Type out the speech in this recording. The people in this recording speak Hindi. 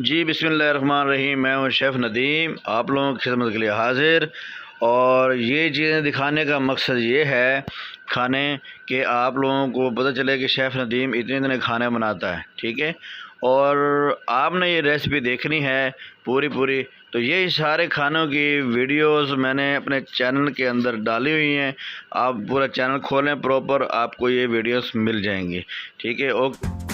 जी बिस्मिल्लाहिर्रहमानिर्रहीम। मैं हूँ शेफ़ नदीम, आप लोगों की खिदमत के लिए हाज़िर। और ये चीज़ें दिखाने का मकसद ये है खाने कि आप लोगों को पता चले कि शेफ़ नदीम इतने इतने खाने बनाता है, ठीक है। और आपने ये रेसिपी देखनी है पूरी, तो ये सारे खानों की वीडियोस मैंने अपने चैनल के अंदर डाली हुई हैं। आप पूरा चैनल खोलें प्रॉपर, आपको ये वीडियोस मिल जाएंगी, ठीक है। ओके।